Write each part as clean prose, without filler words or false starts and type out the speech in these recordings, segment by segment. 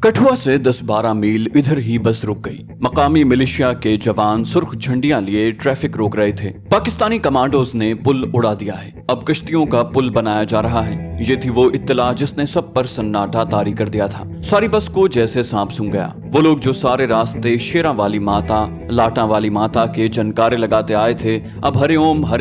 कठुआ से 10-12 मील इधर ही बस रुक गई। मकामी मिलिशिया के जवान सुर्ख झंडियां लिए ट्रैफिक रोक रहे थे। पाकिस्तानी कमांडोज ने पुल उड़ा दिया है। अब कश्तियों का पुल बनाया जा रहा है। ये थी वो इत्तला जिसने सब पर सन्नाटा तारी कर दिया था। सारी बस को जैसे सांप सूंघ गया। वो लोग जो सारे रास्ते शेरा वाली माता, लाटा वाली माता के जनकारे लगाते आए थे, अब हरे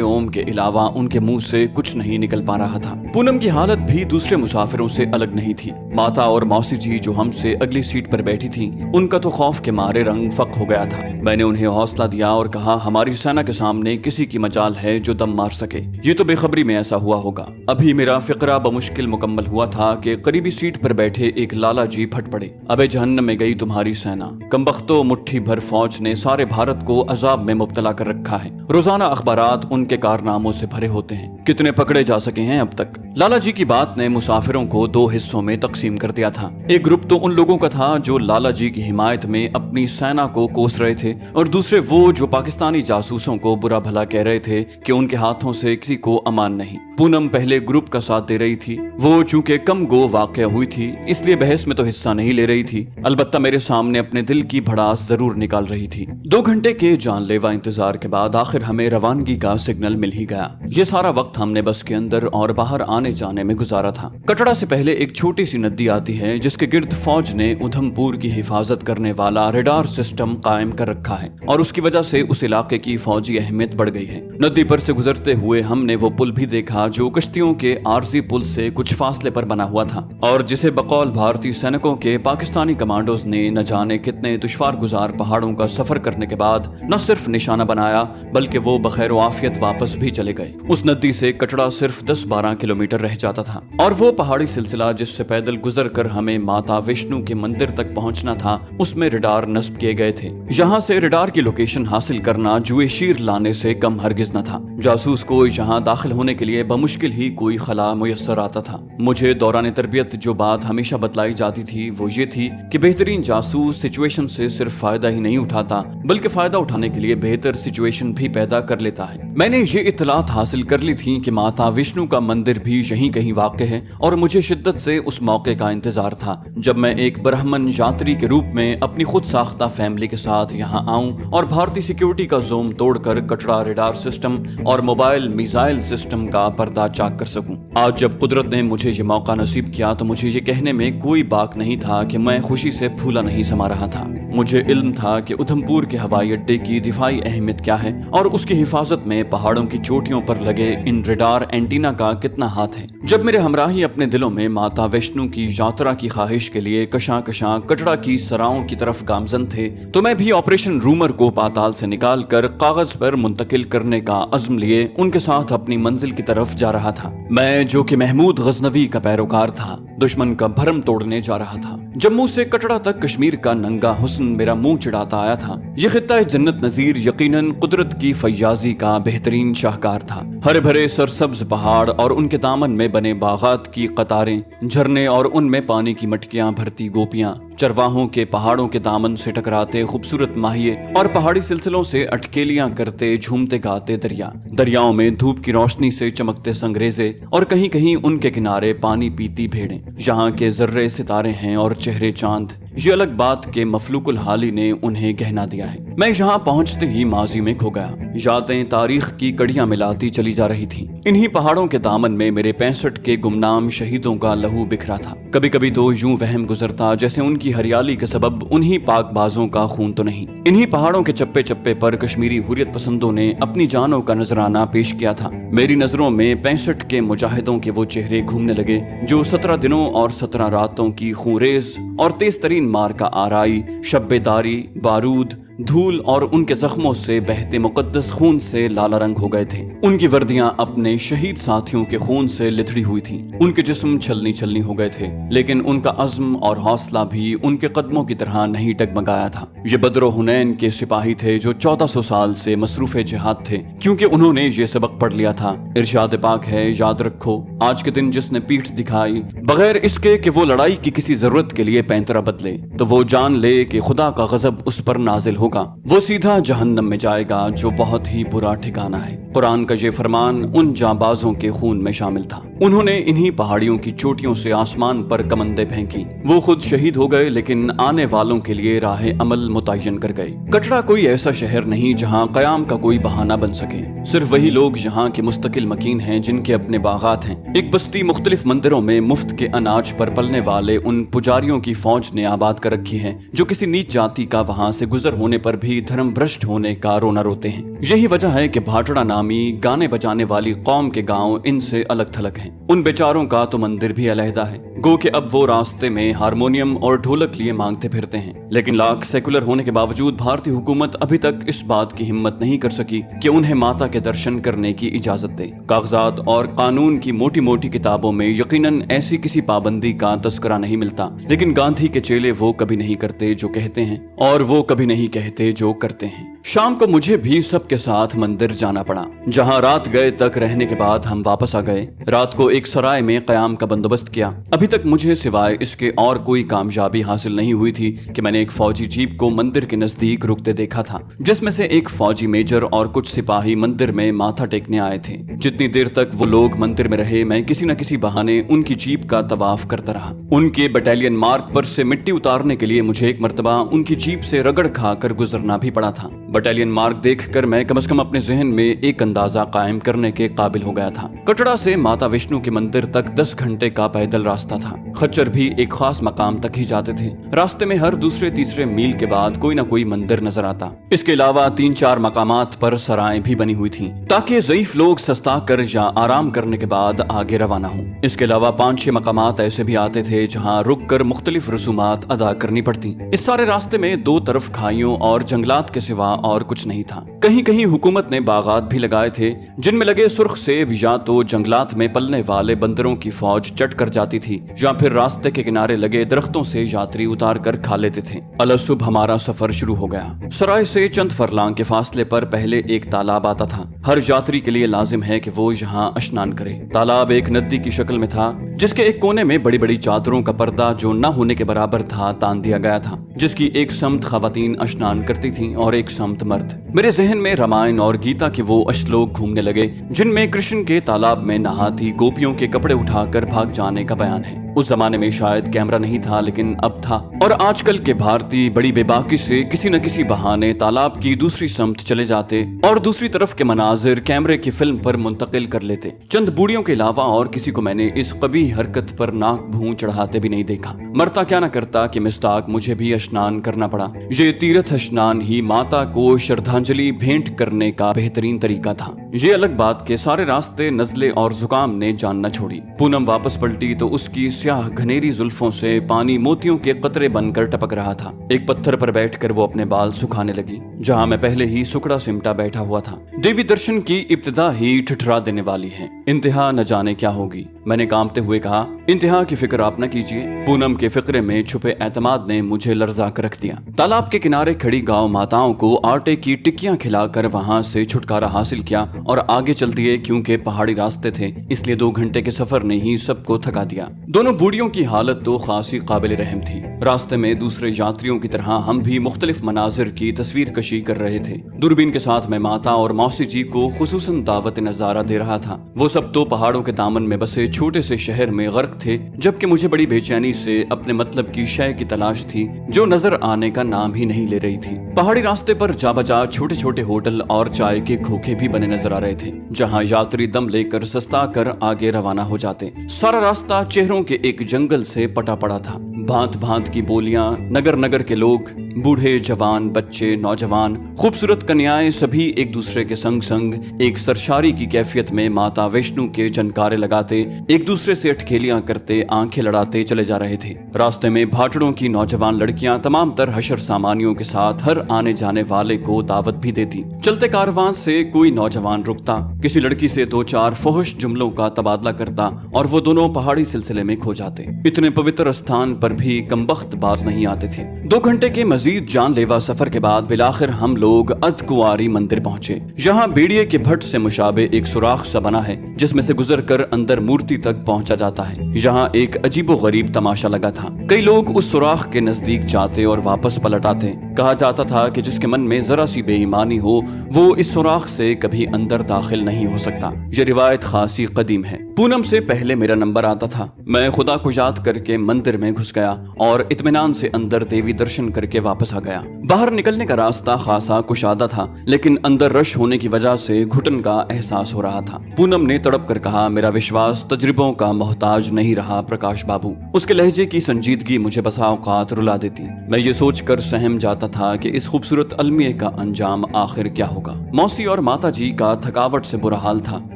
ओम के अलावा उनके मुंह से कुछ नहीं निकल पा रहा था। पूनम की हालत भी दूसरे मुसाफिरों से अलग नहीं थी। माता और मौसी जी जो हमसे अगली सीट पर बैठी थी, उनका तो खौफ के मारे रंग फक हो गया था। मैंने उन्हें हौसला दिया और कहा, हमारी सेना के सामने किसी की मजाल है जो दम मार सके। ये तो बेखबरी में ऐसा हुआ होगा। अभी मेरा फिक्रा बमुश्किल मुकम्मल हुआ था कि करीबी सीट पर बैठे एक लाला जी फट पड़े। अबे जहन्नम में गई तुम्हारी सेना। कमबख्तो मुट्ठी भर फौज ने सारे भारत को अजाब में मुब्तला कर रखा है। रोजाना अखबारात उनके कारनामों से भरे होते हैं। कितने पकड़े जा सके हैं अब तक। लाला जी की बात ने मुसाफिरों को दो हिस्सों में तकसीम कर दिया था। एक ग्रुप तो उन लोगों का था जो लाला जी की हिमायत में अपनी सेना को कोस रहे थे, और दूसरे वो जो पाकिस्तानी जासूसों को बुरा भला कह रहे थे कि उनके हाथों से किसी को अमान नहीं। पूनम पहले ग्रुप का साथ दे रही थी। वो चूंकि कम गो वाक़या हुई थी, इसलिए बहस में तो हिस्सा नहीं ले रही थी। अलबत्ता मेरे सामने अपने दिल की भड़ास जरूर निकाल रही थी। 2 घंटे के जानलेवा इंतजार के बाद आखिर हमें रवानगी का सिग्नल मिल ही गया। ये सारा वक्त हमने बस के अंदर और बाहर आने जाने में गुजारा था। कटड़ा से पहले एक छोटी सी नदी आती है जिसके गिर्द फौज ने उधमपुर की हिफाजत करने वाला रेडार सिस्टम कायम कर रखा है, और उसकी वजह से उस इलाके की फौजी अहमियत बढ़ गई है। नदी पर से गुजरते हुए हमने वो पुल भी देखा जो कश्तियों के आरजी पुल से कुछ फासले पर बना हुआ था, और जिसे बकौल भारतीय सैनिकों के पाकिस्तानी कमांडोज ने न जाने कितने दुश्वार गुजार पहाड़ों का सफर करने के बाद न सिर्फ निशाना बनाया, बल्कि वो बखैर आफियत वापस भी चले गए। उस नदी से कटड़ा सिर्फ 10-12 किलोमीटर रह जाता था, और वो पहाड़ी सिलसिला जिससे पैदल गुजर कर हमें माता विष्णु के मंदिर तक पहुंचना था, उसमें रेडार नस्ब किए गए थे। यहाँ से रेडार की लोकेशन हासिल करना जुए शीर लाने से कम हरगिज न था। जासूस को यहाँ दाखिल होने के लिए बमुश्किल ही कोई खला मुयस्सर आता था। मुझे दौरान तरबियत जो बात हमेशा बतलाई जाती थी वो ये थी कि बेहतरीन जासूस सिचुएशन से सिर्फ फायदा ही नहीं उठाता, बल्कि फायदा उठाने के लिए बेहतर सिचुएशन भी पैदा कर लेता है। मैंने ये इत्तलात हासिल कर ली थी कि माता विष्णु का मंदिर भी यहीं कहीं वाक़ है, और मुझे शिद्दत से उस मौके का इंतजार था जब मैं एक ब्राह्मण यात्री के रूप में अपनी खुद साख्ता फैमिली के साथ यहाँ आऊं और भारतीय सिक्योरिटी का जोम तोड़कर कटड़ा रेडार सिस्टम और मोबाइल मिसाइल सिस्टम का पर्दा चाक कर सकूं। आज जब कुदरत ने मुझे ये मौका नसीब किया तो मुझे ये कहने में कोई बाक नहीं था कि मैं खुशी से फूला नहीं समा रहा था। मुझे इल्म था कि उधमपुर के हवाई अड्डे की दिफाई अहमियत क्या है, और उसकी हिफाजत में पहाड़ों की चोटियों पर लगे इन रेडार एंटीना का कितना हाथ है। जब मेरे हमराही अपने दिलों में माता वैष्णो की यात्रा की ख्वाहिश के लिए कशां कशां कटड़ा की सराओं की तरफ गामजन थे, तो मैं भी ऑपरेशन रूमर को पाताल से निकाल कर कागज पर मुंतकिल करने का अज़्म लिए उनके साथ अपनी मंजिल की तरफ जा रहा था। मैं जो कि महमूद गजनवी का पैरोकार था, दुश्मन का भरम तोड़ने जा रहा था। जम्मू से कटड़ा तक कश्मीर का नंगा हुस्न मेरा मुंह चिढ़ाता आया था। ये खित्ता जन्नत नजीर यकीनन कुदरत की फैयाजी का बेहतरीन शाहकार था। हरे भरे सरसब्ज पहाड़ और उनके दामन में बने बागात की कतारें, झरने और उनमें पानी की मटकियां भरती गोपियां, चरवाहों के पहाड़ों के दामन से टकराते खूबसूरत माहिए, और पहाड़ी सिलसिलों से अटकेलियां करते झूमते गाते दरिया। दरियाओं में धूप की रोशनी से चमकते संगरेजे, और कहीं कहीं उनके किनारे पानी पीती भेड़ें। यहाँ के जर्रे सितारे हैं और चेहरे चांद। ये अलग बात के मफलूकुल हाली ने उन्हें गहना दिया है। मैं यहाँ पहुँचते ही माजी में खो गया। यादें तारीख की कड़ियां मिलाती चली जा रही थी। इन्हीं पहाड़ों के दामन में मेरे 65 के गुमनाम शहीदों का लहू बिखरा था। कभी कभी तो यूं वहम गुजरता जैसे उनकी हरियाली का सबब उन्हीं पाकबाजों का खून तो नहीं। इन्हीं पहाड़ों के चप्पे चप्पे पर कश्मीरी हुर्रियत पसंदों ने अपनी जानों का नजराना पेश किया था। मेरी नजरों में 65 के मुजाहिदों के वो चेहरे घूमने लगे जो 17 दिनों और 17 रातों की खूंरेज और तेज तरीन मार का आराई, शब्बेदारी, बारूद, धूल और उनके जख्मों से बहते मुकद्दस खून से लाला रंग हो गए थे। उनकी वर्दियां अपने शहीद साथियों के खून से लिथड़ी हुई थी। उनके जिस्म छलनी छलनी हो गए थे, लेकिन उनका अज़्म और हौसला भी उनके कदमों की तरह नहीं डगमगाया था। ये बद्र हुनैन के सिपाही थे जो 1400 साल से मसरूफे जिहाद थे, क्योंकि उन्होंने ये सबक पढ़ लिया था। इरशाद पाक है, याद रखो आज के दिन जिसने पीठ दिखाई बगैर इसके कि वो लड़ाई की किसी जरूरत के लिए पैंतरा बदले, तो वो जान ले कि खुदा का गजब उस पर नाजिल होगा। वो सीधा जहन्नम में जाएगा जो बहुत ही बुरा ठिकाना है। कुरान का ये फरमान उन जांबाजों के खून में शामिल था। उन्होंने इन्हीं पहाड़ियों की चोटियों से आसमान पर कमंदे फेंकी। वो खुद शहीद हो गए, लेकिन आने वालों के लिए राह अमल मुतय्यन कर गए। कटरा कोई ऐसा शहर नहीं जहाँ कयाम का कोई बहाना बन सके। सिर्फ वही लोग यहाँ के मुस्तकिल मकीन हैं जिनके अपने बागात हैं। एक बस्ती मुख्तलिफ मंदिरों में मुफ्त के अनाज पर पलने वाले उन पुजारियों की फौज ने आबाद कर रखी है, जो किसी नीच जाति का वहाँ से गुजर होने पर भी धर्म भ्रष्ट होने का रोना रोते हैं। यही वजह है कि भाटड़ा नामी गाने बजाने वाली कौम के गांव इनसे अलग थलग हैं। उन बेचारों का तो मंदिर भी अलहदा है। गो कि अब वो रास्ते में हारमोनियम और ढोलक लिए मांगते फिरते हैं। लेकिन लाख सेकुलर होने के बावजूद भारतीय हुकूमत अभी तक इस बात की हिम्मत नहीं कर सकी कि उन्हें माता के दर्शन करने की इजाजत दे। कागजात और कानून की मोटी मोटी किताबों में यकीनन ऐसी किसी पाबंदी का तस्करा नहीं मिलता, लेकिन गांधी के चेले वो कभी नहीं करते जो कहते हैं, और वो कभी नहीं कहते जो करते हैं। शाम को मुझे भी सबके साथ मंदिर जाना पड़ा, जहां रात गए तक रहने के बाद हम वापस आ गए। रात को एक सराय में कयाम का बंदोबस्त किया। अभी तक मुझे सिवाय इसके और कोई कामयाबी हासिल नहीं हुई थी कि मैंने एक फौजी जीप को मंदिर के नजदीक रुकते देखा था, जिसमें से एक फौजी मेजर और कुछ सिपाही मंदिर में माथा टेकने आए थे। जितनी देर तक वो लोग मंदिर में रहे, मैं किसी न किसी बहाने उनकी जीप का तवाफ करता रहा। उनके बटालियन मार्ग पर से मिट्टी उतारने के लिए मुझे एक मर्तबा उनकी जीप से रगड़ खाकर गुजरना भी पड़ा था। बटालियन मार्ग देखकर मैं कम से कम अपने जहन में एक अंदाजा कायम करने के काबिल हो गया था। कटरा से माता वैष्णो के मंदिर तक 10 घंटे का पैदल रास्ता था। खच्चर भी एक खास मकाम तक ही जाते थे। रास्ते में हर दूसरे तीसरे मील के बाद कोई न कोई मंदिर नजर आता। इसके अलावा 3-4 मकामात पर सराएं भी बनी हुई थी, ताकि ज़ईफ लोग सस्ता कर या आराम करने के बाद आगे रवाना हों। इसके अलावा 5-6 मकामात ऐसे भी आते थे जहाँ रुक कर मुख्तलिफ रसूमात अदा करनी पड़ती। इस सारे रास्ते में 2 तरफ खाइयों और जंगलात के सिवा और कुछ नहीं था। कहीं कहीं हुकूमत ने बागात भी लगाए थे, जिनमें लगे सुर्ख सेब या तो जंगलात में पलने वाले बंदरों की फौज चट कर जाती थी, या फिर रास्ते के किनारे लगे दरख्तों से यात्री उतार कर खा लेते थे। अलसुब हमारा सफर शुरू हो गया। सराय से चंद फरलांग के फासले पर पहले एक तालाब आता था। हर यात्री के लिए लाजिम है कि वो यहाँ स्नान करे। तालाब एक नदी की शक्ल में था, जिसके एक कोने में बड़ी बड़ी चादरों का पर्दा जो न होने के बराबर था तान दिया गया था, जिसकी एक समत खवातीन स्नान करती थीं और एक समत मर्द। मेरे जहन में रामायण और गीता के वो श्लोक घूमने लगे जिनमें कृष्ण के तालाब में नहाती गोपियों के कपड़े उठाकर भाग जाने का बयान है। उस जमाने में शायद कैमरा नहीं था, लेकिन अब था। और आजकल के भारतीय बड़ी बेबाकी से किसी न किसी बहाने तालाब की दूसरी समत चले जाते और दूसरी तरफ के मनाजिर कैमरे की फिल्म पर मुंतकिल कर लेते। चंद बूढ़ियों के अलावा और किसी को मैंने इस कभी हरकत पर नाक भूं चढ़ाते भी नहीं देखा। मरता क्या न करता कि मिस्ताक मुझे भी स्नान करना पड़ा। ये तीर्थ स्नान ही माता को श्रद्धांजलि भेंट करने का बेहतरीन तरीका था। ये अलग बात के सारे रास्ते नजले और जुकाम ने जान न छोड़ी। पूनम वापस पलटी तो उसकी स्याह घनेरी जुल्फों से पानी मोतियों के कतरे बनकर टपक रहा था। एक पत्थर पर बैठकर वो अपने बाल सुखाने लगी, जहां मैं पहले ही सुकड़ा सिमटा बैठा हुआ था। देवी दर्शन की इब्तिदा ही ठिठरा देने वाली है, इंतहा न जाने क्या होगी। मैंने कांपते हुए कहा, इंतहा की फिक्र आप न कीजिए। पूनम के फिक्रे में छुपे एतमाद ने मुझे लर्जा कर रख दिया। तालाब के किनारे खड़ी गांव माताओं को आटे की टिक्कियां खिलाकर वहां से छुटकारा हासिल किया और आगे चल दिए। क्योंकि पहाड़ी रास्ते थे, इसलिए 2 घंटे के सफर ने ही सबको थका दिया। दोनों बूढ़ियों की हालत तो खासी काबिल रहम थी। रास्ते में दूसरे यात्रियों की तरह हम भी मुख्तलिफ मनाजिर की तस्वीर कशी कर रहे थे। दूरबीन के साथ मैं माता और मौसी जी को खुसूसन दावत नजारा दे रहा था। वो सब तो पहाड़ों के दामन में बसे छोटे से शहर में गर्क थे, जबकि मुझे बड़ी बेचैनी से अपने मतलब की शय की तलाश थी, जो नजर आने का नाम ही नहीं ले रही थी। पहाड़ी रास्ते पर जा बजा छोटे छोटे होटल और चाय के खोखे भी बने नजर आ रहे थे, जहां यात्री दम लेकर सस्ता कर आगे रवाना हो जाते। सारा रास्ता चेहरों के एक जंगल से पटा पड़ा था। भांत भांत की बोलियां, नगर नगर के लोग, बूढ़े जवान, बच्चे, नौजवान, खूबसूरत कन्याएं, सभी एक दूसरे के संग संग एक सरशारी की कैफियत में माता वैष्णो के जनकारे लगाते, एक दूसरे से अटखेलियां करते, आंखें लड़ाते चले जा रहे थे। रास्ते में भाटड़ों की नौजवान लड़कियां तमाम तर हशर सामानियों के साथ हर आने जाने वाले को दावत भी देती। चलते कारवां से कोई नौजवान रुकता, किसी लड़की से 2-4 फहश जुमलों का तबादला करता और वो दोनों पहाड़ी सिलसिले में खो जाते। इतने पवित्र स्थान पर भी कमबख्त बाज नहीं आते थे। 2 घंटे के मजीद जानलेवा सफर के बाद बिलाखिर हम लोग अदकुआरी मंदिर पहुंचे। यहाँ बेड़िए के भट्ट से मुशाबे एक सुराख सा बना है, जिसमें से गुजर कर अंदर मूर्ति तक पहुंचा जाता है। यहाँ एक अजीबो गरीब तमाशा लगा था। कई लोग उस सुराख के नजदीक जाते और वापस पलट आते। کہا جاتا تھا کہ جس کے من میں ذرا سی بے ایمانی ہو وہ اس سوراخ سے کبھی اندر داخل نہیں ہو سکتا۔ یہ روایت خاصی قدیم ہے۔ پونم سے پہلے میرا نمبر آتا تھا، میں خدا کو یاد کر کے مندر میں گھس گیا اور اطمینان سے اندر دیوی درشن کر کے واپس آ گیا۔ باہر نکلنے کا راستہ خاصا کشادہ تھا، لیکن اندر رش ہونے کی وجہ سے گھٹن کا احساس ہو رہا تھا۔ پونم نے تڑپ کر کہا، میرا وشواس تجربوں کا محتاج نہیں رہا پرکاش بابو۔ اس کے لہجے کی سنجیدگی مجھے بسا اوقات رلا دیتی۔ میں یہ سوچ کر سہم جاتا تھا کہ اس خوبصورت المیہ کا انجام آخر کیا ہوگا۔ موسی اور ماتا جی کا تھکاوٹ سے برا حال تھا۔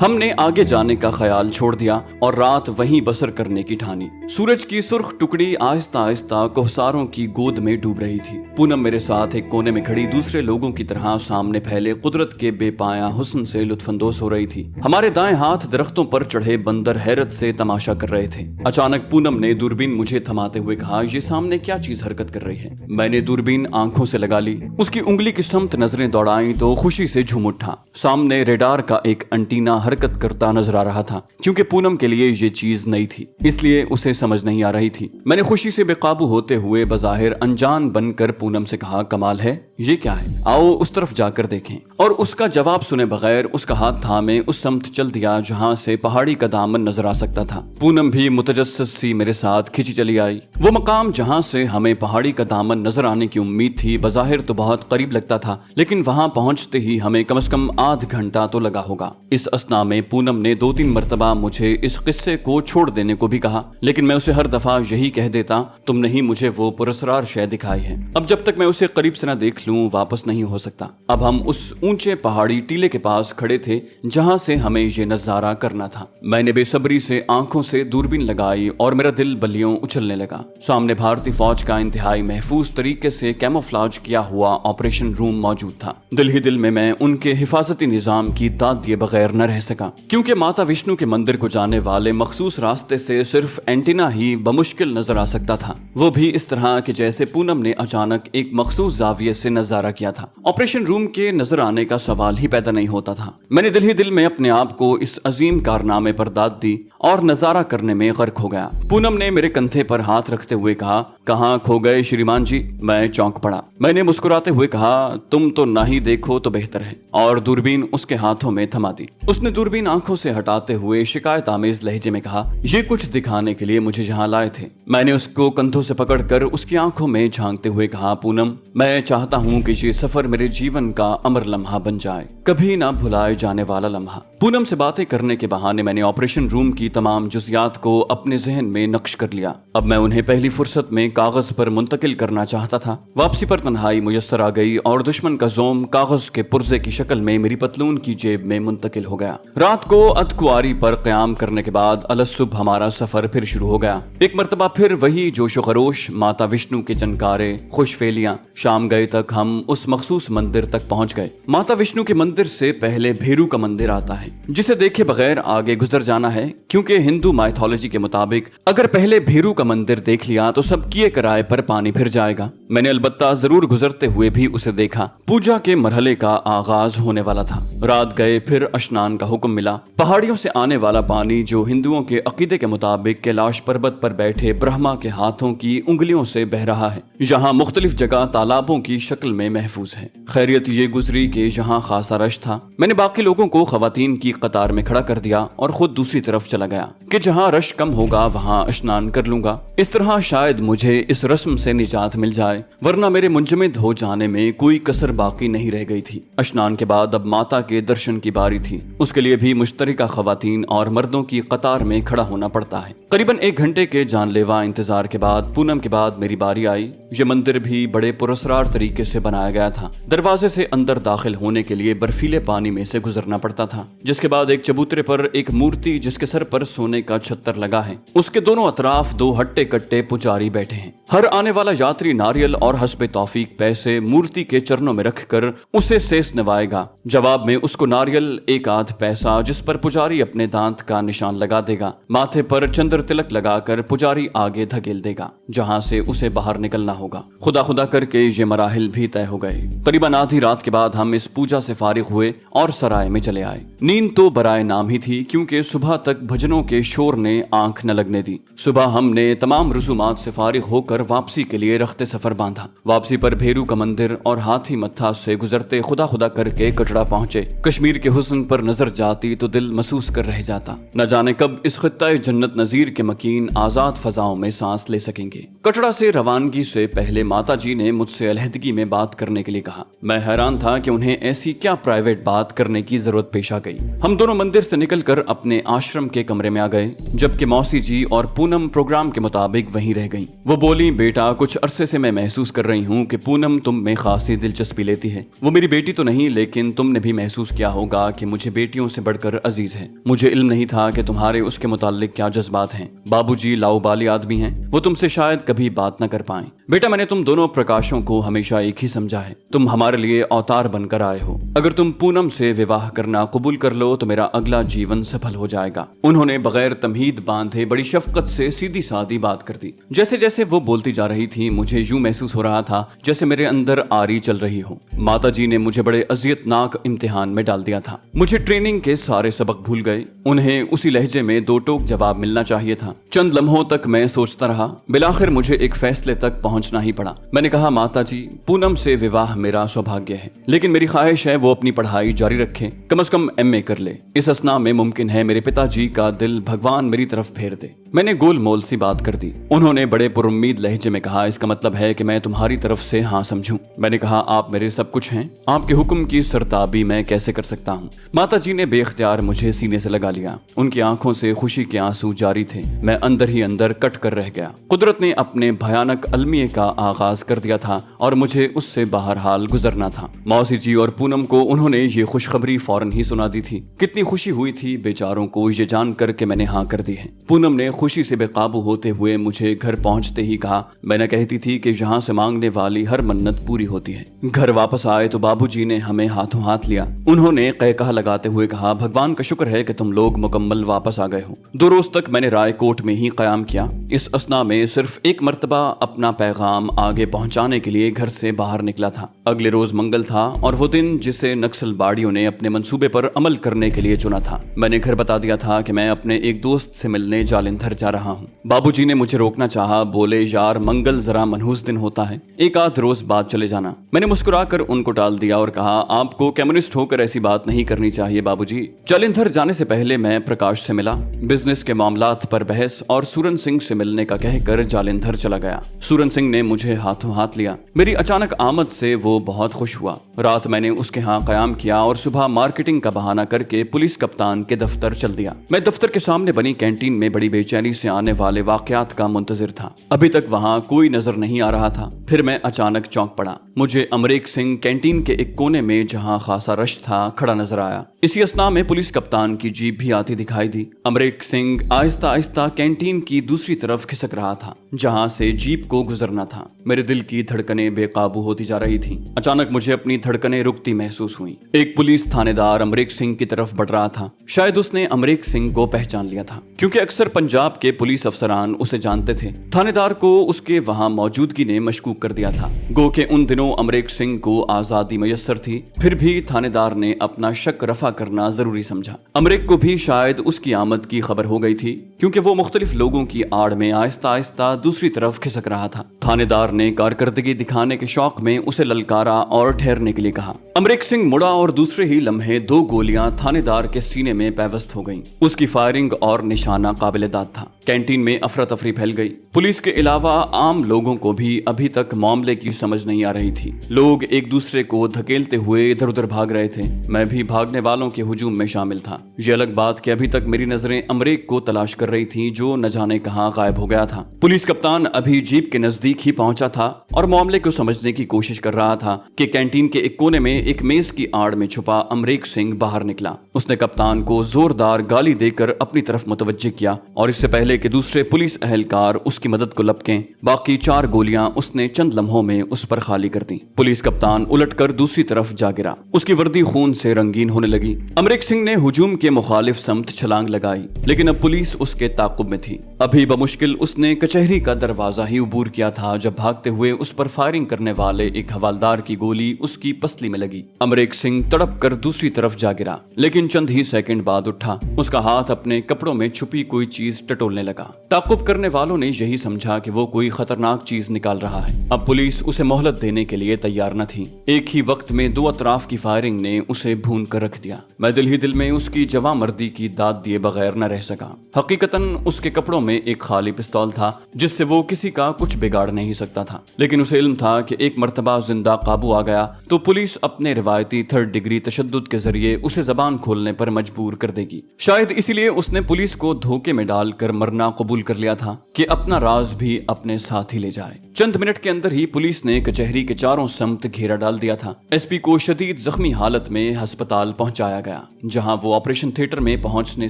ہم نے آگے جانے کا خیال چھوڑ دیا اور رات وہیں بسر کرنے کی ٹھانی۔ سورج کی سرخ ٹکڑی آہستہ آہستہ کوہساروں کی گود میں ڈوب رہی تھی۔ پونم میرے ساتھ ایک کونے میں کھڑی دوسرے لوگوں کی طرح سامنے پھیلے قدرت کے بے پایا حسن سے لطف اندوز ہو رہی تھی۔ ہمارے دائیں ہاتھ درختوں پر چڑھے بندر حیرت سے تماشا کر رہے تھے۔ اچانک پونم نے دوربین مجھے تھماتے ہوئے کہا، یہ سامنے کیا چیز حرکت کر رہی ہے؟ میں نے دوربین آنکھوں سے لگا لی، اس کی انگلی کی سمت نظریں دوڑائیں تو خوشی سے جھوم اٹھا۔ سامنے ریڈار کا ایک انٹینا حرکت کرتا نظر آ رہا تھا۔ کیونکہ پونم کے لیے یہ چیز نئی تھی اس لیے اسے سمجھ نہیں آ رہی تھی۔ میں نے خوشی سے بے قابو ہوتے ہوئے بظاہر انجان بن کر پونم سے کہا، کمال ہے، یہ کیا ہے؟ آؤ اس طرف جا کر دیکھیں۔ اور اس کا جواب سنے بغیر اس کا ہاتھ تھامے اس سمت چل دیا جہاں سے پہاڑی کا دامن نظر آ سکتا تھا۔ پونم بھی متجسس سی میرے ساتھ کھینچی چلی آئی۔ وہ مقام جہاں سے ہمیں پہاڑی کا دامن نظر آنے کی امید تھی بظاہر تو بہت قریب لگتا تھا، لیکن وہاں پہنچتے ہی ہمیں کم از کم آدھ گھنٹہ تو لگا ہوگا۔ اس اثنا میں پونم نے 2-3 مرتبہ مجھے اس قصے کو چھوڑ دینے کو بھی کہا، لیکن میں اسے ہر دفعہ یہی کہہ دیتا، تم نے ہی مجھے وہ پراسرار شے دکھائی ہے، اب جب تک میں اسے قریب سے نہ دیکھ لوں واپس نہیں ہو سکتا۔ اب ہم اس اونچے پہاڑی ٹیلے کے پاس کھڑے تھے جہاں سے ہمیں یہ نظارہ کرنا تھا۔ میں نے بے صبری سے آنکھوں سے دوربین لگائی اور میرا دل بلیوں اچھلنے لگا۔ سامنے بھارتی فوج کا انتہائی محفوظ طریقے سے کیموفلاج کیا ہوا آپریشن روم موجود تھا۔ دل ہی دل میں ان کے حفاظتی نظام کی داد دیے بغیر نہ رہ سکا، کیونکہ ماتا وشنو کے مندر کو جانے والے مخصوص راستے سے صرف اینٹینا ہی بمشکل نظر آ سکتا تھا، وہ بھی اس طرح کہ جیسے پونم نے اچانک ایک مخصوص زاویے سے نظارہ کیا تھا۔ آپریشن روم کے نظر آنے کا سوال ہی پیدا نہیں ہوتا تھا۔ میں نے دل ہی دل میں اپنے آپ کو اس عظیم کارنامے پر داد دی اور نظارہ کرنے میں غرق ہو گیا۔ پونم نے میرے کندھے پر ہاتھ رکھتے ہوئے کہا، کہاں کھو گئے شریمان جی؟ میں چونک پڑا۔ میں نے مسکراتے ہوئے کہا، تم تو نہ ہی دیکھو تو بہتر ہے، اور دوربین اس کے ہاتھوں میں تھما دی۔ اس نے دوربین آنکھوں سے ہٹاتے ہوئے شکایت آمیز لہجے میں کہا، یہ کچھ دکھانے کے لیے مجھے یہاں لائے تھے۔ میں نے اس کو کندھوں سے پکڑ کر اس کی آنکھوں میں جھانکتے ہوئے کہا، پونم، میں چاہتا ہوں کہ یہ سفر میرے جیون کا امر لمحہ بن جائے، کبھی نہ بھلائے جانے والا لمحہ۔ پونم سے باتیں کرنے کے بہانے میں نے آپریشن روم کی تمام جزیات کو اپنے ذہن میں نقش کر لیا۔ اب میں انہیں پہلی فرصت میں کاغذ پر منتقل کرنا چاہتا تھا۔ واپسی پر تنہائی میسر آ گئی اور دشمن کا زوم کاغذ کے پرزے کی شکل میں میری پتلون کی جیب میں منتقل ہو گیا۔ رات کو ادکواری پر قیام کرنے کے بعد الصبح ہمارا سفر پھر شروع ہو گیا۔ ایک مرتبہ پھر وہی جوش و خروش، ماتا وشنو کے چنکارے، خوش فیلیاں۔ شام گئے تک ہم اس مخصوص مندر تک پہنچ گئے۔ ماتا وشنو کے مندر سے پہلے بھیرو کا مندر آتا ہے، جسے دیکھے بغیر آگے گزر جانا ہے، کیونکہ ہندو مائتھولوجی کے مطابق اگر پہلے بھیرو کا مندر دیکھ لیا تو سب کیے کرائے پر پانی پھر جائے گا۔ میں نے البتہ ضرور گزرتے ہوئے بھی اسے دیکھا۔ پوجا کے مرحلے کا آغاز ہونے والا تھا۔ رات گئے پھر اشنان کا حکم ملا۔ پہاڑیوں سے آنے والا پانی جو ہندوؤں کے عقیدے کے مطابق کیلاش پربت پر بیٹھے برہما کے ہاتھوں کی انگلیوں سے بہ رہا ہے، یہاں مختلف جگہ تالابوں کی شکل میں محفوظ ہے۔ خیریت یہ گزری کہ یہاں خاصا رش تھا۔ میں نے باقی لوگوں کو خواتین کی قطار میں کھڑا کر دیا اور خود دوسری طرف چلا گیا کہ جہاں رش کم ہوگا وہاں اشنان کر لوں گا۔ اس طرح شاید مجھے اس رسم سے نجات مل جائے، ورنہ میرے منجمد ہو جانے میں کوئی کسر باقی نہیں رہ گئی تھی۔ اشنان کے بعد اب ماتا کے درشن کی باری تھی۔ اس کے لیے بھی مشترکہ خواتین اور مردوں کی قطار میں کھڑا ہونا پڑتا ہے۔ قریباً 1 گھنٹے کے جان لیوا انتظار کے بعد پونم کے بعد میری باری آئی۔ یہ مندر بھی بڑے پراسرار طریقے سے بنایا گیا تھا۔ دروازے سے اندر داخل ہونے کے لیے برفیلے پانی میں سے گزرنا پڑتا تھا، جس کے بعد ایک چبوترے پر ایک مورتی جس کے سر پر سونے کا چھتر لگا ہے، اس کے دونوں اطراف 2 ہٹے کٹے پجاری بیٹھے ہیں۔ ہر آنے والا یاتری ناریل اور حسب توفیق پیسے مورتی کے چرنوں میں رکھ کر اسے سیس نوائے گا۔ جواب میں اس کو ناریل 1 آدھ پیسہ، جس پر پجاری اپنے دانت کا نشان لگا دے گا۔ ماتھے پر چندر تلک لگا کر پجاری آگے دھکیل دے گا جہاں سے اسے باہر نکلنا होगा। खुदा खुदा करके ये मराहिल भी तय हो गए। करीबन आधी रात के बाद हम इस पूजा से फारिग हुए और सराय में चले आए। नींद तो बराए नाम ही थी, क्योंकि सुबह तक भजनों के शोर ने आंख न लगने दी। सुबह हमने तमाम रसूमात से फारिग होकर वापसी के लिए रख्ते सफर बांधा। वापसी पर भेरू का मंदिर और हाथी मत्था से गुजरते खुदा खुदा करके कटरा पहुंचे। कश्मीर के हुस्न पर नजर जाती तो दिल महसूस कर रह जाता। न जाने कब इस खित्ता जन्नत नजीर के मकीन आजाद फजाओं में सांस ले सकेंगे। कटरा से रवानगी से पहले माता जी ने मुझसे अलहदगी में बात करने के लिए कहा। मैं हैरान था कि उन्हें ऐसी क्या प्राइवेट बात करने की जरूरत पेश आ गई। हम दोनों मंदिर से निकलकर अपने आश्रम के कमरे में आ गए, जबकि मौसी जी और पूनम प्रोग्राम के मुताबिक वहीं रह गईं। वो बोली, बेटा कुछ अरसे से मैं महसूस कर रही हूँ कि पूनम तुम में खासी दिलचस्पी लेती है। वो मेरी बेटी तो नहीं, लेकिन तुमने भी महसूस किया होगा कि मुझे बेटियों से बढ़कर अजीज है। मुझे इल्म नहीं था कि तुम्हारे उसके मुतालिक क्या जज्बात हैं। बाबूजी लाउबाली आदमी हैं, वो तुमसे शायद कभी बात न कर पाए। बेटा मैंने तुम दोनों प्रकाशों को हमेशा एक ही समझा है। तुम हमारे लिए अवतार बनकर आए हो। अगर तुम पूनम से विवाह करना कबूल कर लो तो मेरा अगला जीवन सफल हो जाएगा। उन्होंने बगैर तमहीद बांधे बड़ी शफकत से सीधी सादी बात कर दी। जैसे जैसे वो बोलती जा रही थी, मुझे यूं महसूस हो रहा था जैसे मेरे अंदर आरी चल रही हो। माता जी ने मुझे बड़े अजियतनाक इम्तिहान में डाल दिया था। मुझे ट्रेनिंग के सारे सबक भूल गए। उन्हें उसी लहजे में दो टोक जवाब मिलना चाहिए था। चंद लम्हों तक मैं सोचता रहा। बिलाखिर मुझे एक फैसले तक पहुंचना ही पड़ा। मैंने कहा, माता जी पूनम से विवाह मेरा सौभाग्य है, लेकिन मेरी ख्वाहिश है वो अपनी पढ़ाई जारी रखे, कम से कम MA कर ले। इस असना में मुमकिन है मेरे पिताजी का दिल भगवान मेरी तरफ फेर दे। मैंने गोल मोल सी बात कर दी। उन्होंने बड़े पुरुम्मीद लहजे में कहा, इसका मतलब है कि मैं तुम्हारी तरफ से हाँ समझूं। मैंने कहा, आप मेरे सब कुछ हैं, आपके हुक्म की सरताबी मैं कैसे कर सकता हूँ। माता जी ने बेख्तियार मुझे सीने से लगा लिया। उनकी आंखों से खुशी के आंसू जारी थे। मैं अंदर ही अंदर कट कर रह गया। कुदरत ने अपने भयानक अलमिये का आगाज कर दिया था और मुझे उससे बहरहाल गुजरना था। मौसी जी और पूनम को उन्होंने ये खुशखबरी फौरन ही सुना दी थी। कितनी खुशी हुई थी बेचारों को ये जानकर के मैंने हाँ कर दी है। पूनम ने खुशी से बेकाबू होते हुए मुझे घर पहुंचते ही कहा, मैंने कहती थी कि यहाँ से मांगने वाली हर मन्नत पूरी होती है। घर वापस आए तो बाबूजी ने हमें हाथों हाथ लिया। उन्होंने कहकहा लगाते हुए कहा, भगवान का शुक्र है कि तुम लोग मुकम्मल वापस आ गए हो। 2 रोज तक मैंने रायकोट में ही कयाम किया। इस असना में सिर्फ एक मर्तबा अपना पैगाम आगे पहुंचाने के लिए घर से बाहर निकला था। अगले रोज मंगल था और वो दिन जिसे नक्सलबाड़ियों ने अपने मंसूबे पर अमल करने के लिए चुना था। मैंने घर बता दिया था कि मैं अपने एक दोस्त से मिलने जालंधर जा रहा हूँ। बाबूजी ने मुझे रोकना चाहा। बोले, यार मंगल जरा मनहूस दिन होता है, एक आध रोज बाद चले जाना। मैंने मुस्कुराकर उनको टाल दिया और कहा, आपको कम्युनिस्ट होकर ऐसी बात नहीं करनी चाहिए बाबूजी। जालंधर जाने से पहले मैं प्रकाश से मिला, बिजनेस के मामलात पर बहस और सूरन सिंह से मिलने का कहकर जालंधर चला गया। सूरन सिंह ने मुझे हाथों हाथ लिया। मेरी अचानक आमद से वो बहुत खुश हुआ। रात मैंने उसके यहाँ कयाम किया और सुबह मार्केटिंग का बहाना करके पुलिस कप्तान के दफ्तर चल दिया। मैं दफ्तर के सामने बनी कैंटीन में बड़ी बेचैनी से आने वाले वाकयात का मुंतजिर था। अभी तक वहाँ कोई नजर नहीं आ रहा था। फिर मैं अचानक चौंक पड़ा। मुझे अमरीक सिंह कैंटीन के एक कोने में, जहाँ खासा रश था, खड़ा नजर आया। इसी असना में पुलिस कप्तान की जीप भी आती दिखाई दी। अमरीक सिंह आहिस्ता आहिस्ता कैंटीन की दूसरी तरफ खिसक रहा था, जहाँ से जीप को गुजरना था। मेरे दिल की धड़कनें बेकाबू होती जा रही थीं। अचानक मुझे अपनी धड़कनें रुकती महसूस हुई। एक पुलिस थानेदार अमरीक सिंह की तरफ बढ़ रहा था। शायद उसने अमरीक सिंह को पहचान लिया था, क्योंकि अक्सर पंजाब के पुलिस अफसरान उसे जानते थे। थानेदार को उसके वहां मौजूदगी ने मशकूक कर दिया था। गो के उन दिनों अमरीक सिंह को आजादी मयस्सर थी, फिर भी थानेदार ने अपना शक रफा करना जरूरी समझा। अमरीक को भी शायद उसकी आमद की खबर हो गई थी, क्योंकि वो मुख्तलिफ लोगों की आड़ में आहिस्ता आहिस्ता दूसरी तरफ खिसक रहा था। थानेदार ने कारकर्दगी दिखाने के शौक में उसे ललकारा और ठहरने के लिए कहा। अमरीक सिंह मुड़ा और दूसरे ही लम्हे 2 गोलियां थानेदार के सीने में पैवस्त हो गईं। उसकी फायरिंग और निशाना काबिल दाद था। कैंटीन में अफरा तफरी फैल गई। पुलिस के अलावा आम लोगों को भी अभी तक मामले की समझ नहीं आ रही थी। लोग एक दूसरे को धकेलते हुए इधर उधर भाग रहे थे। मैं भी भागने वालों के हुजूम में शामिल था। ये अलग बात कि अभी तक मेरी नजरें अमरीक को तलाश कर रही थी, जो न जाने कहां गायब हो गया था। पुलिस कप्तान अभी जीप के नजदीक ही पहुंचा था और मामले को समझने की कोशिश कर रहा था कि कैंटीन के एक कोने में एक मेज की आड़ में छुपा अमरीक सिंह बाहर निकला। उसने कप्तान को जोरदार गाली देकर अपनी तरफ मुतवज्जे किया और इससे पहले कि दूसरे पुलिस अहलकार उसकी मदद को लपकें, बाकी 4 गोलियां उसने चंद लम्हों में उस पर खाली कर दी। पुलिस कप्तान उलटकर दूसरी तरफ जा गिरा। उसकी वर्दी खून से रंगीन होने लगी। अमरीक सिंह ने हुजूम के मुखालिफ समत छलांग लगाई, लेकिन अब पुलिस उसके ताकुब में थी। अभी बमुश्किल उसने कचहरी का दरवाजा ही उबूर किया था जब भागते हुए उस पर फायरिंग करने वाले एक हवालदार की गोली उसकी पसली में लगी। अमरीक सिंह तड़प कर दूसरी तरफ जा गिरा, लेकिन चंद ही सेकंड बाद उठा। उसका हाथ अपने कपड़ों में छुपी कोई चीज टटोलने लगा। ताकुब करने वालों ने यही समझा कि वो कोई खतरनाक चीज निकाल रहा है। अब पुलिस उसे मोहलत देने के लिए तैयार न थी। एक ही वक्त में दो अतराफ की फायरिंग ने उसे भून कर रख दिया। मैं दिल ही दिल में उसकी जवामर्दी की दाद दिए बगैर न रह सका। हकीकतन उसके कपड़ों में एक खाली पिस्तौल था जिससे वो किसी का कुछ बिगाड़ नहीं सकता था, लेकिन उसे इल्म था कि एक मर्तबा जिंदा काबू आ गया तो पुलिस अपने रिवायती 3rd डिग्री तशद्दुद के जरिए उसे जबान खोलने पर मजबूर कर देगी। शायद इसीलिए उसने पुलिस को धोखे में डालकर मरना कबूल कर लिया था कि अपना राज भी अपने साथ ही ले जाए। चंद मिनट के अंदर ही पुलिस ने कचहरी के चारों समत घेरा डाल दिया था। एसपी को शदीद जख्मी हालत में अस्पताल पहुंचाया गया, जहां वो ऑपरेशन थिएटर में पहुंचने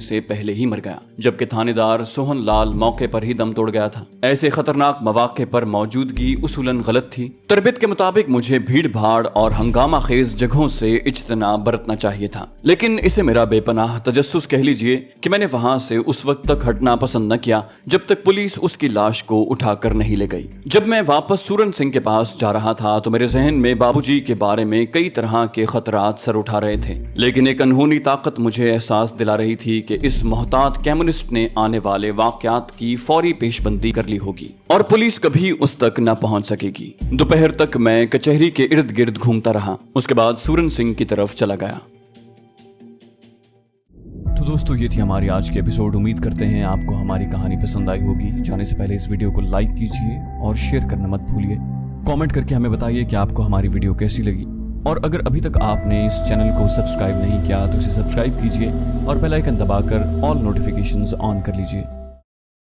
से पहले ही मर गया, जबकि थानेदार सोहन लाल मौके पर ही दम तोड़ गया था। ऐसे खतरनाक मौके पर मौजूदगी उसूलन गलत थी। तरबियत के मुताबिक मुझे भीड़ भाड़ और हंगामा खेज जगहों से इज्तनाब बरतना चाहिए था, लेकिन इसे मेरा बेपनाह तजस्सुस कह लीजिए कि मैंने वहां से उस वक्त तक हटना पसंद न किया जब तक पुलिस उसकी लाश को उठाकर नहीं ले गई। जब मैं वापस सूरन सिंह के पास जा रहा था तो मेरे जहन में बाबूजी के बारे में कई तरह के खतरात सर उठा रहे थे, लेकिन एक अनहोनी ताकत मुझे एहसास दिला रही थी कि इस मोहतात कम्युनिस्ट ने आने वाले वाकयात की फौरी पेशबंदी कर ली होगी और पुलिस कभी उस तक न पहुंच सकेगी। दोपहर तक मैं कचहरी के इर्द गिर्द घूमता रहा, उसके बाद सूरन सिंह की तरफ चला गया। तो दोस्तों, ये थी हमारी आज की एपिसोड। उम्मीद करते हैं आपको हमारी कहानी पसंद आई होगी। जाने से पहले इस वीडियो को लाइक कीजिए और शेयर करना मत भूलिए। कमेंट करके हमें बताइए कि आपको हमारी वीडियो कैसी लगी, और अगर अभी तक आपने इस चैनल को सब्सक्राइब नहीं किया तो इसे सब्सक्राइब कीजिए और बेल आइकन दबाकर ऑल नोटिफिकेशंस ऑन कर लीजिए।